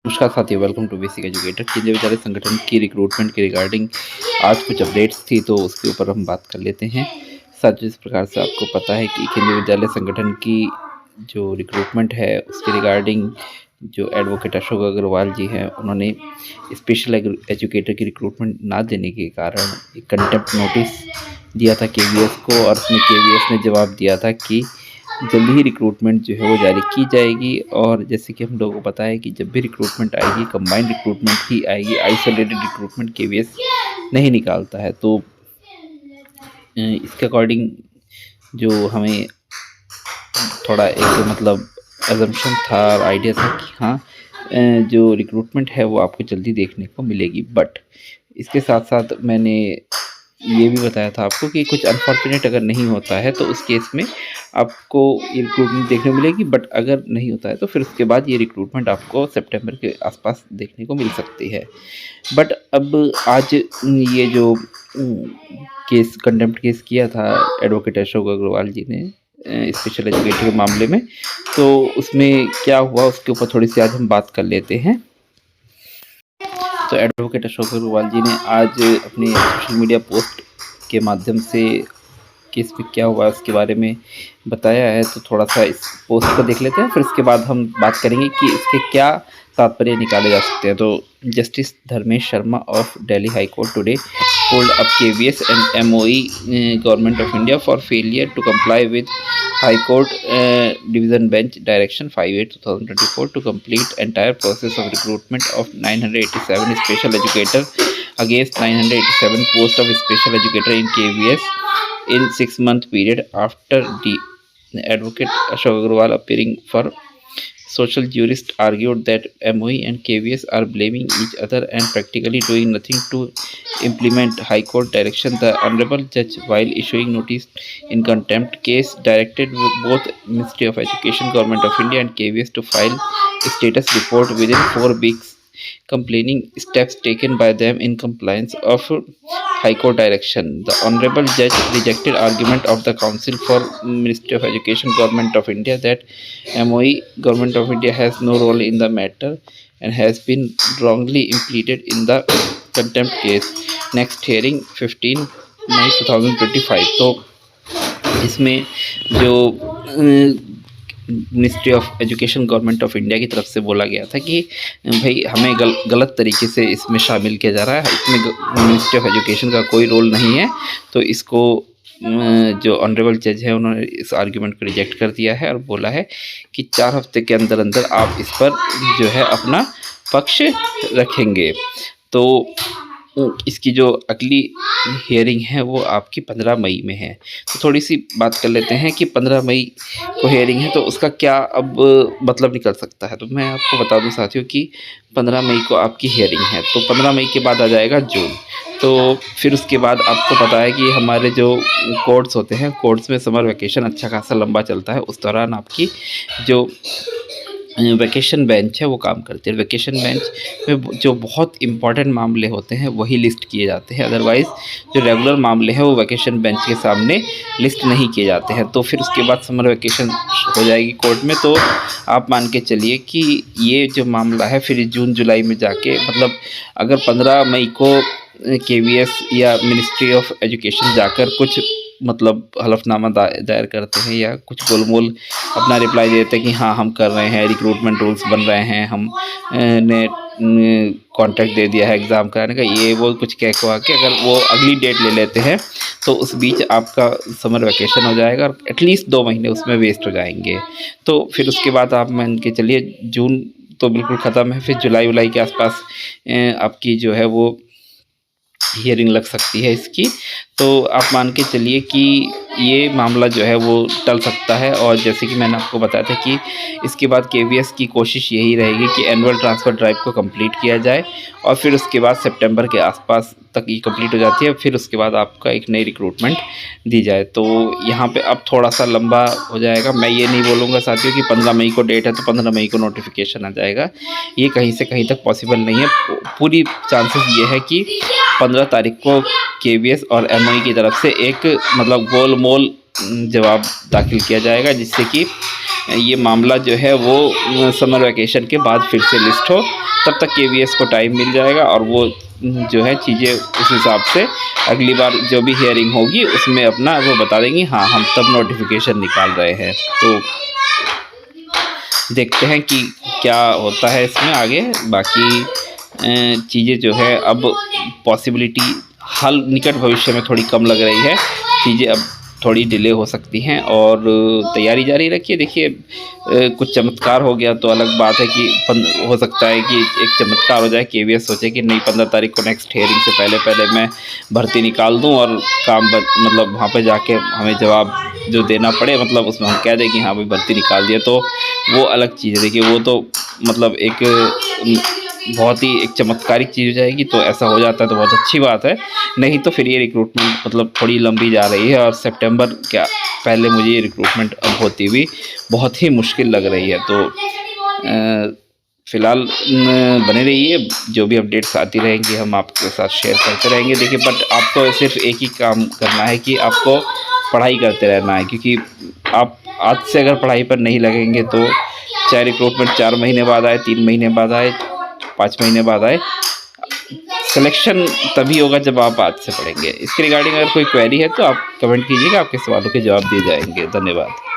नमस्कार साथियों, welcome to basic educator. केंद्रीय विद्यालय संगठन की रिक्रूटमेंट के रिगार्डिंग आज कुछ अपडेट्स थी, तो उसके ऊपर हम बात कर लेते हैं। साथियों, इस प्रकार से आपको पता है कि केंद्रीय विद्यालय संगठन की जो रिक्रूटमेंट है उसके रिगार्डिंग जो एडवोकेट अशोक अग्रवाल जी हैं, उन्होंने स्पेशल एजुकेटर की रिक्रूटमेंट ना देने के कारण एक कंटेम्प्ट नोटिस दिया था केवीएस को, और उसमें केवीएस ने जवाब दिया था कि जल्दी ही रिक्रूटमेंट जो है वो जारी की जाएगी। और जैसे कि हम लोगों को पता है कि जब भी रिक्रूटमेंट आएगी कंबाइंड रिक्रूटमेंट ही आएगी, आइसोलेटेड रिक्रूटमेंट केवीएस नहीं निकालता है। तो इसके अकॉर्डिंग जो हमें थोड़ा एक मतलब एजम्पशन था और आइडिया था कि हाँ, जो रिक्रूटमेंट है वो आपको जल्दी देखने को मिलेगी। बट इसके साथ साथ मैंने ये भी बताया था आपको कि कुछ अनफॉर्चुनेट अगर नहीं होता है तो उस केस में आपको ये रिक्रूटमेंट देखने को मिलेगी। बट अगर नहीं होता है तो फिर उसके बाद ये रिक्रूटमेंट आपको सितंबर के आसपास देखने को मिल सकती है। बट अब आज ये जो केस कंटेम्प्ट केस किया था एडवोकेट अशोक अग्रवाल जी ने स्पेशल एजुकेटर के मामले में, तो उसमें क्या हुआ उसके ऊपर थोड़ी सी आज हम बात कर लेते हैं। तो एडवोकेट अशोक अग्रवाल जी ने आज अपनी सोशल मीडिया पोस्ट के माध्यम से केस में क्या हुआ उसके बारे में बताया है। तो थोड़ा सा इस पोस्ट को देख लेते हैं, फिर इसके बाद हम बात करेंगे कि इसके क्या तात्पर्य निकाले जा सकते हैं। तो justice Dharmesh Sharma of Delhi high court today pulled up KVS and MOE Government of India for failure to comply with High Court Division Bench Direction 58/2024 to complete entire process of recruitment of 987 special educator against 987 post of special educator in KVS in 6-month period after the advocate Ashok Agrawal appearing for social jurists argued that MOE and KVS are blaming each other and practically doing nothing to implement High Court direction. The Honorable Judge, while issuing notice in contempt case, directed both Ministry of Education, Government of India and KVS to file a status report within 4 weeks complaining steps taken by them in compliance of High Court direction. The Honorable Judge rejected argument of the Council for Ministry of Education, Government of India that MOE Government of India has no role in the matter and has been wrongly impleaded in the contempt case. Next hearing 15 May 2025। तो इसमें जो ministry of education government of India की तरफ से बोला गया था कि भाई हमें गलत तरीके से इसमें शामिल किया जा रहा है, इसमें मिनिस्ट्री ऑफ एजुकेशन का कोई रोल नहीं है। तो इसको जो ऑनरेबल जज है उन्होंने इस आर्ग्यूमेंट को रिजेक्ट कर दिया है और बोला है कि 4 हफ्ते के अंदर अंदर आप इस पर जो है अपना पक्ष रखेंगे। तो इसकी जो अगली हियरिंग है वो आपकी 15 मई में है। तो थोड़ी सी बात कर लेते हैं कि 15 मई को हियरिंग है तो उसका क्या अब मतलब निकल सकता है। तो मैं आपको बता दूं साथियों कि 15 मई को आपकी हियरिंग है, तो 15 मई के बाद आ जाएगा जून। तो फिर उसके बाद आपको पता है कि हमारे जो कोर्ट्स होते हैं, कोर्ट्स में समर वैकेशन अच्छा खासा लंबा चलता है। उस दौरान आपकी जो वैकेशन बेंच है वो काम करती है। वैकेशन बेंच में जो बहुत इंपॉर्टेंट मामले होते हैं वही लिस्ट किए जाते हैं, अदरवाइज़ जो रेगुलर मामले हैं वो वैकेशन बेंच के सामने लिस्ट नहीं किए जाते हैं। तो फिर उसके बाद समर वैकेशन हो जाएगी कोर्ट में, तो आप मान के चलिए कि ये जो मामला है फिर जून जुलाई में जाके मतलब अगर 15 मई को केवीएस या मिनिस्ट्री ऑफ एजुकेशन जाकर कुछ मतलब हलफनामा दायर करते हैं या कुछ गोलमोल अपना रिप्लाई देते हैं कि हाँ हम कर रहे हैं, रिक्रूटमेंट रूल्स बन रहे हैं, हम ने कॉन्ट्रैक्ट दे दिया है एग्ज़ाम कराने का, ये वो कुछ कह के अगर वो अगली डेट ले लेते हैं तो उस बीच आपका समर वैकेशन हो जाएगा और एटलीस्ट 2 महीने उसमें वेस्ट हो जाएंगे। तो फिर उसके बाद आप मान के चलिए जून तो बिल्कुल ख़त्म है, फिर जुलाई के आसपास आपकी जो है वो हियरिंग लग सकती है इसकी। तो आप मान के चलिए कि ये मामला जो है वो टल सकता है। और जैसे कि मैंने आपको बताया था कि इसके बाद केवीएस की कोशिश यही रहेगी कि एनुअल ट्रांसफ़र ड्राइव को कंप्लीट किया जाए और फिर उसके बाद सितंबर के आसपास तक ये कंप्लीट हो जाती है, फिर उसके बाद आपका एक नई रिक्रूटमेंट दी जाए। तो यहाँ पे अब थोड़ा सा लंबा हो जाएगा। मैं ये नहीं बोलूँगा साथियों कि 15 मई को डेट है तो 15 मई को नोटिफिकेशन आ जाएगा, ये कहीं से कहीं तक पॉसिबल नहीं है। पूरी चांसेस ये है कि 15 तारीख को केवीएस और एमओई की तरफ से एक मतलब गोलमोल जवाब दाखिल किया जाएगा, जिससे कि ये मामला जो है वो समर वैकेशन के बाद फिर से लिस्ट हो तब तक KVS को टाइम मिल जाएगा और वो जो है चीज़ें उस हिसाब से अगली बार जो भी हियरिंग होगी उसमें अपना वो बता देंगी, हाँ हम तब नोटिफिकेशन निकाल रहे हैं। तो देखते हैं कि क्या होता है इसमें आगे। बाकी चीज़ें जो है अब पॉसिबिलिटी हाल निकट भविष्य में थोड़ी कम लग रही है, चीज़ें अब थोड़ी डिले हो सकती हैं और तैयारी जारी रखिए। देखिए कुछ चमत्कार हो गया तो अलग बात है कि हो सकता है कि एक चमत्कार हो जाए, KVS सोचे कि नहीं 15 तारीख को नेक्स्ट हियरिंग से पहले पहले मैं भर्ती निकाल दूं और काम मतलब वहाँ पे जाके हमें जवाब जो देना पड़े, मतलब उसमें हम कह दें कि हाँ भाई भर्ती निकाल दिया, तो वो अलग चीज़ है। देखिए वो तो मतलब एक बहुत ही एक चमत्कारिक चीज़ हो जाएगी, तो ऐसा हो जाता है तो बहुत अच्छी बात है। नहीं तो फिर ये रिक्रूटमेंट मतलब थोड़ी लंबी जा रही है और सितंबर क्या पहले मुझे ये रिक्रूटमेंट अब होती हुई बहुत ही मुश्किल लग रही है। तो फ़िलहाल बने रहिए, जो भी अपडेट्स आती रहेंगी हम आपके साथ शेयर करते रहेंगे। देखिए बट आपको सिर्फ एक ही काम करना है कि आपको पढ़ाई करते रहना है, क्योंकि आप आज से अगर पढ़ाई पर नहीं लगेंगे तो चाहे रिक्रूटमेंट 4 महीने बाद आए, 3 महीने बाद आए, 5 महीने बाद आए, सिलेक्शन तभी होगा जब आप आज से पढ़ेंगे। इसके रिगार्डिंग अगर कोई क्वेरी है तो आप कमेंट कीजिएगा, आपके सवालों के जवाब दिए जाएंगे। धन्यवाद।